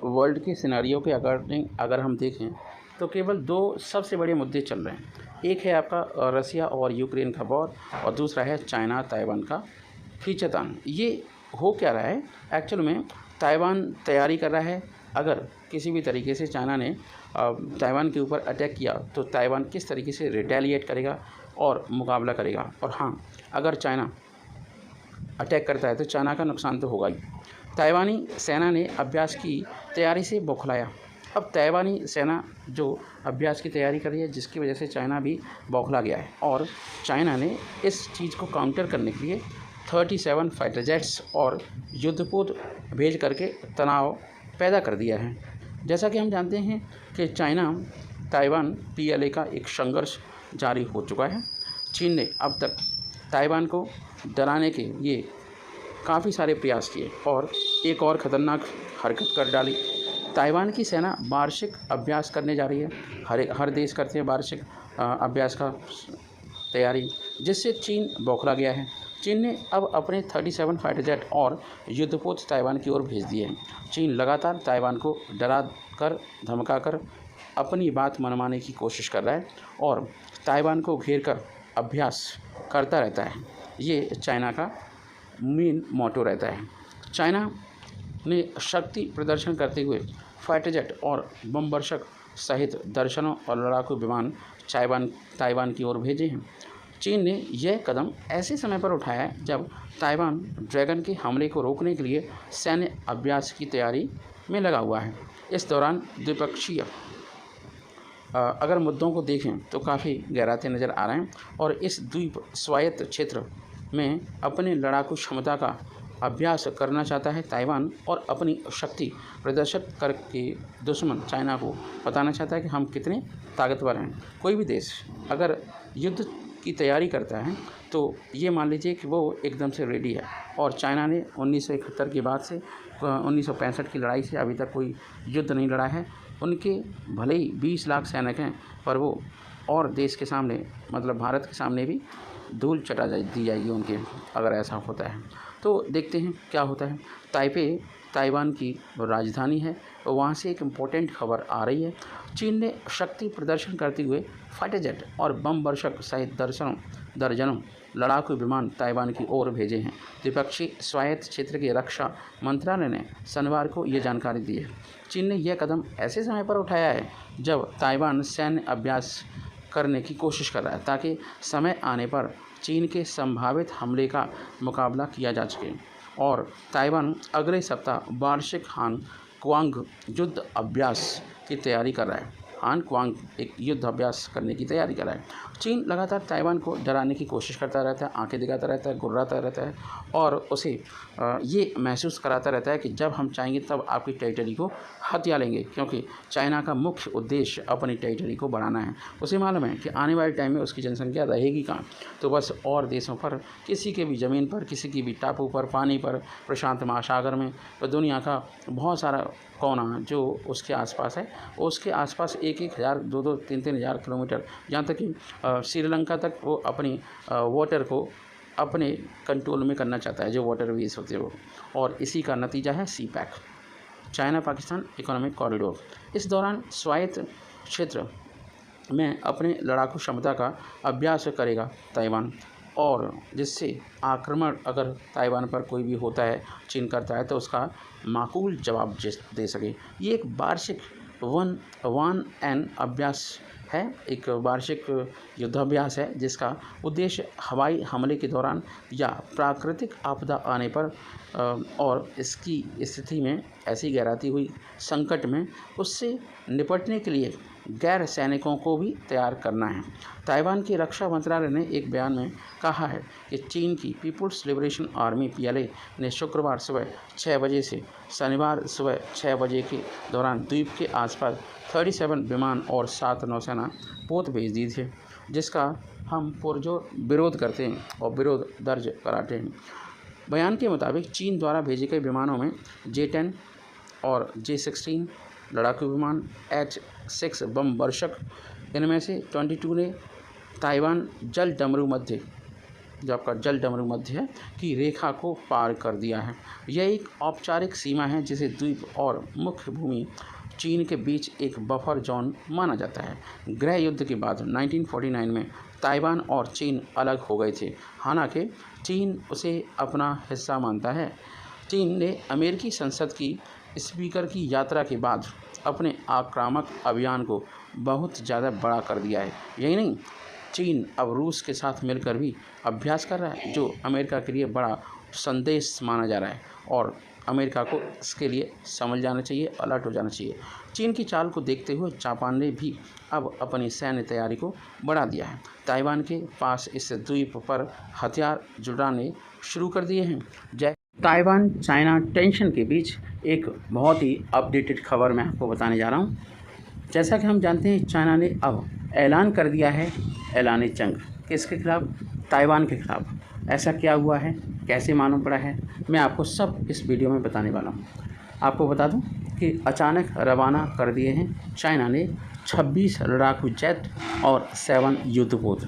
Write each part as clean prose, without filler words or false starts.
World के scenario के according अगर हम देखें तो केवल दो सबसे बड़े मुद्दे चल रहे हैं। एक है आपका रसिया और यूक्रेन का वॉर, और दूसरा है चाइना ताइवान का खींचातान। ये हो क्या रहा है एक्चुअल में, ताइवान तैयारी कर रहा है, अगर किसी भी तरीके से चाइना ने ताइवान के ऊपर अटैक किया तो ताइवान किस तरीके से रिटेलिएट करेगा और मुकाबला करेगा। और हाँ, अगर चाइना अटैक करता है तो चाइना का नुकसान तो होगा ही। ताइवानी सेना ने अभ्यास की तैयारी से बौखलाया। अब ताइवानी सेना जो अभ्यास की तैयारी कर रही है, जिसकी वजह से चाइना भी बौखला गया है, और चाइना ने इस चीज़ को काउंटर करने के लिए 37 फाइटर जेट्स और युद्धपोत भेज करके तनाव पैदा कर दिया है। जैसा कि हम जानते हैं कि चाइना ताइवान PLA का एक संघर्ष जारी हो चुका है। चीन ने अब तक ताइवान को डराने के ये काफ़ी सारे प्रयास किए और एक और ख़तरनाक हरकत कर डाली। ताइवान की सेना वार्षिक अभ्यास करने जा रही है। हर देश करते हैं वार्षिक अभ्यास का तैयारी, जिससे चीन बौखला गया है। चीन ने अब अपने 37 फाइटर जेट और युद्धपोत ताइवान की ओर भेज दिए हैं। चीन लगातार ताइवान को डरा कर धमका कर अपनी बात मनवाने की कोशिश कर रहा है और ताइवान को घेर कर अभ्यास करता रहता है। ये चाइना का मेन मोटो रहता है। चाइना ने शक्ति प्रदर्शन करते हुए फाइटर जेट और बम वर्षक सहित दर्जनों और लड़ाकू विमान ताइवान की ओर भेजे हैं। चीन ने यह कदम ऐसे समय पर उठाया है जब ताइवान ड्रैगन के हमले को रोकने के लिए सैन्य अभ्यास की तैयारी में लगा हुआ है। इस दौरान द्विपक्षीय अगर मुद्दों को देखें तो काफ़ी गहराते नज़र आ रहे हैं, और इस द्वीप स्वायत्त क्षेत्र में अपने लड़ाकू क्षमता का अभ्यास करना चाहता है ताइवान, और अपनी शक्ति प्रदर्शित करके दुश्मन चाइना को बताना चाहता है कि हम कितने ताकतवर हैं। कोई भी देश अगर युद्ध की तैयारी करता है तो ये मान लीजिए कि वो एकदम से रेडी है, और चाइना ने 1971 के बाद से 1965 की लड़ाई से अभी तक कोई युद्ध नहीं लड़ा है। उनके भले ही 20 लाख सैनिक हैं, पर वो और देश के सामने, मतलब भारत के सामने भी धूल चटा दी जाएगी उनके, अगर ऐसा होता है तो। देखते हैं क्या होता है। ताइपे ताइवान की राजधानी है, और वहाँ से एक इम्पोर्टेंट खबर आ रही है। चीन ने शक्ति प्रदर्शन करते हुए फाइटर जेट और बम वर्षक सहित दर्जनों लड़ाकू विमान ताइवान की ओर भेजे हैं। द्विपक्षीय स्वायत्त क्षेत्र के रक्षा मंत्रालय ने शनिवार को ये जानकारी दी है। चीन ने यह कदम ऐसे समय पर उठाया है जब ताइवान सैन्य अभ्यास करने की कोशिश कर रहा है, ताकि समय आने पर चीन के संभावित हमले का मुकाबला किया जा सके। और ताइवान अगले सप्ताह वार्षिक हान क्वांग युद्ध अभ्यास की तैयारी कर रहा है। हान क्वांग एक युद्ध अभ्यास करने की तैयारी कर रहा है। चीन लगातार ताइवान को डराने की कोशिश करता रहता है, आंखें दिखाता रहता है, गुर्राता रहता है, और उसे ये महसूस कराता रहता है कि जब हम चाहेंगे तब आपकी टेरिटरी को हथिया लेंगे, क्योंकि चाइना का मुख्य उद्देश्य अपनी टेरिटरी को बढ़ाना है। उसे मालूम है कि आने वाले टाइम में उसकी जनसंख्या रहेगी कहाँ, तो बस और देशों पर, किसी के भी ज़मीन पर, किसी की भी टापू पर, पानी पर, प्रशांत महासागर में, तो दुनिया का बहुत सारा कोना जो उसके आसपास है, उसके आसपास 1,000, 2,000, 3,000 किलोमीटर, यहाँ तक कि श्रीलंका तक वो अपनी वाटर को अपने कंट्रोल में करना चाहता है, जो वाटर वेज होते हैं वो। और इसी का नतीजा है CPEC, China Pakistan economic corridor. इस दौरान स्वायत्त क्षेत्र में अपने लड़ाकू क्षमता का अभ्यास करेगा ताइवान, और जिससे आक्रमण अगर ताइवान पर कोई भी होता है, चीन करता है, तो उसका माकूल जवाब दे सके। ये एक वार्षिक वन एन अभ्यास है, एक वार्षिक युद्धाभ्यास है, जिसका उद्देश्य हवाई हमले के दौरान या प्राकृतिक आपदा आने पर और इसकी स्थिति में ऐसी गहराती हुई संकट में उससे निपटने के लिए गैर सैनिकों को भी तैयार करना है। ताइवान की रक्षा मंत्रालय ने एक बयान में कहा है कि चीन की पीपुल्स लिबरेशन आर्मी PLA ने शुक्रवार सुबह 6 बजे से शनिवार सुबह 6 बजे के दौरान द्वीप के आसपास 37 विमान और 7 नौसेना पोत भेज दिए थे, जिसका हम पुरजोर विरोध करते हैं और विरोध दर्ज कराते हैं। बयान के मुताबिक चीन द्वारा भेजे गए विमानों में J-10 और J-16 लड़ाकू विमान, H-6 बम वर्षक, इनमें से 22 ने ताइवान जल डमरू मध्य जो आपका जल डमरू मध्य की रेखा को पार कर दिया है। यह एक औपचारिक सीमा है जिसे द्वीप और मुख्य भूमि चीन के बीच एक बफर जोन माना जाता है। गृह युद्ध के बाद 1949 में ताइवान और चीन अलग हो गए थे। हालांकि चीन उसे अपना हिस्सा मानता है। चीन ने अमेरिकी संसद की स्पीकर की यात्रा के बाद अपने आक्रामक अभियान को बहुत ज़्यादा बड़ा कर दिया है। यही नहीं, चीन अब रूस के साथ मिलकर भी अभ्यास कर रहा है, जो अमेरिका के लिए बड़ा संदेश माना जा रहा है और अमेरिका को इसके लिए समझ जाना चाहिए, अलर्ट हो जाना चाहिए। चीन की चाल को देखते हुए जापान ने भी अब अपनी सैन्य तैयारी को बढ़ा दिया है। ताइवान के पास इस द्वीप पर हथियार जुटाने शुरू कर दिए हैं। ताइवान चाइना टेंशन के बीच एक बहुत ही अपडेटेड खबर मैं आपको बताने जा रहा हूँ। जैसा कि हम जानते हैं, चाइना ने अब ऐलान कर दिया है ऐलान जंग। किसके खिलाफ? ताइवान के खिलाफ। ऐसा क्या हुआ है, कैसे मालूम पड़ा है, मैं आपको सब इस वीडियो में बताने वाला हूँ। आपको बता दूं कि अचानक रवाना कर दिए हैं चाइना ने 26 लड़ाकू जेट और 7 युद्धपोत।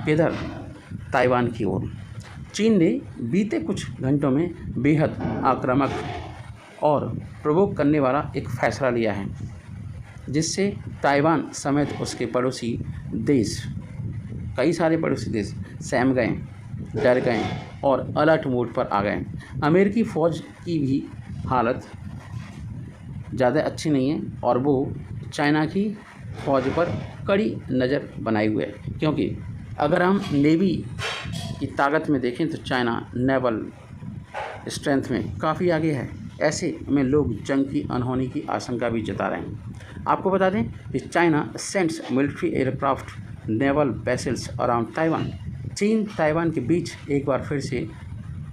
इधर ताइवान की ओर चीन ने बीते कुछ घंटों में बेहद आक्रामक और प्रोवोक करने वाला एक फैसला लिया है, जिससे ताइवान समेत उसके पड़ोसी देश, कई सारे पड़ोसी देश सहम गए, डर गए और अलर्ट मोड पर आ गए। अमेरिकी फ़ौज की भी हालत ज़्यादा अच्छी नहीं है और वो चाइना की फ़ौज पर कड़ी नज़र बनाए हुए है, क्योंकि अगर हम नेवी की ताकत में देखें तो चाइना नेवल स्ट्रेंथ में काफ़ी आगे है। ऐसे में लोग जंग की अनहोनी की आशंका भी जता रहे हैं। आपको बता दें कि China sends military aircraft naval vessels around Taiwan. चीन ताइवान के बीच एक बार फिर से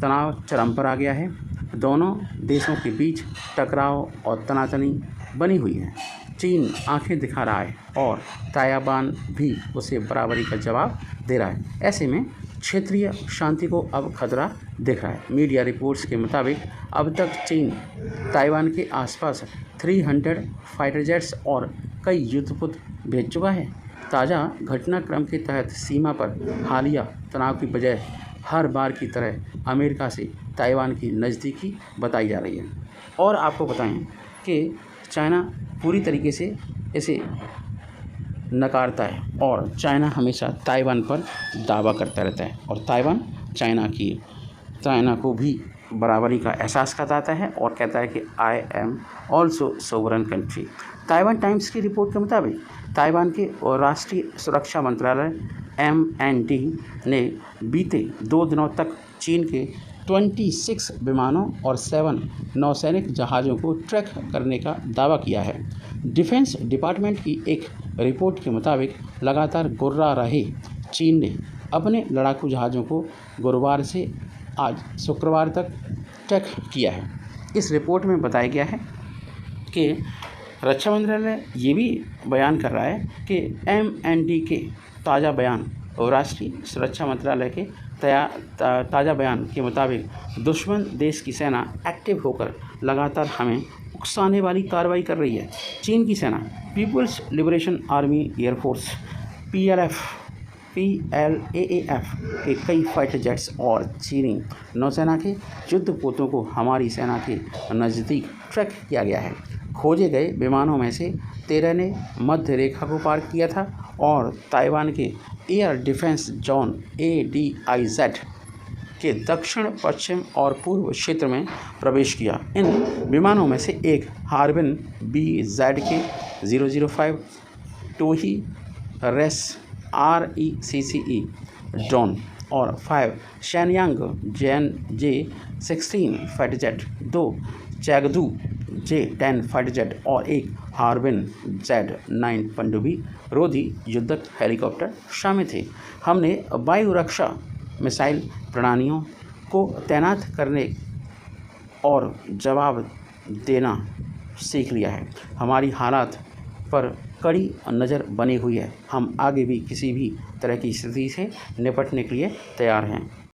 तनाव चरम पर आ गया है। दोनों देशों के बीच टकराव और तनातनी बनी हुई है। चीन आंखें दिखा रहा है और ताइवान भी उसे बराबरी का जवाब दे रहा है। ऐसे में क्षेत्रीय शांति को अब खतरा दिख रहा है। मीडिया रिपोर्ट्स के मुताबिक अब तक चीन ताइवान के आसपास 300 फाइटर जेट्स और कई युद्धपोत भेज चुका है। ताज़ा घटनाक्रम के तहत सीमा पर हालिया तनाव की बजाय हर बार की तरह अमेरिका से ताइवान की नज़दीकी बताई जा रही है। और आपको बताएं कि चाइना पूरी तरीके से इसे नकारता है और चाइना हमेशा ताइवान पर दावा करता रहता है और ताइवान चाइना को भी बराबरी का एहसास कराता है और कहता है कि I am also sovereign country. Taiwan times की रिपोर्ट के मुताबिक ताइवान के राष्ट्रीय सुरक्षा मंत्रालय MND ने बीते 2 दिनों तक चीन के 26 विमानों और 7 नौसैनिक जहाज़ों को ट्रैक करने का दावा किया है। डिफेंस डिपार्टमेंट की एक रिपोर्ट के मुताबिक लगातार गुर्रा रहे चीन ने अपने लड़ाकू जहाज़ों को गुरुवार से आज शुक्रवार तक ट्रैक किया है। इस रिपोर्ट में बताया गया है कि रक्षा मंत्रालय ये भी बयान कर रहा है कि MND के ताज़ा बयान और राष्ट्रीय सुरक्षा मंत्रालय के ताज़ा बयान के मुताबिक दुश्मन देश की सेना एक्टिव होकर लगातार हमें उकसाने वाली कार्रवाई कर रही है। चीन की सेना people's liberation army air force PLAAF के कई फाइटर जेट्स और चीनी नौसेना के युद्धपोतों को हमारी सेना के नज़दीक ट्रैक किया गया है। खोजे गए विमानों में से 13 ने मध्य रेखा को पार किया था और ताइवान के एयर डिफेंस जोन ADIZ के दक्षिण पश्चिम और पूर्व क्षेत्र में प्रवेश किया। इन विमानों में से एक हार्बिन BZK 005 टोही रेस RECCE ड्रोन और 5 Shenyang JN-J16 fighter jet, 2 Chengdu J10 fighter jet और एक हार्बिन Z9 पनडुब्बी रोधी युद्धक हेलीकॉप्टर शामिल थे। हमने वायु रक्षा मिसाइल प्रणालियों को तैनात करने और जवाब देना सीख लिया है। हमारी हालात पर कड़ी नज़र बनी हुई है। हम आगे भी किसी भी तरह की स्थिति से निपटने के लिए तैयार हैं।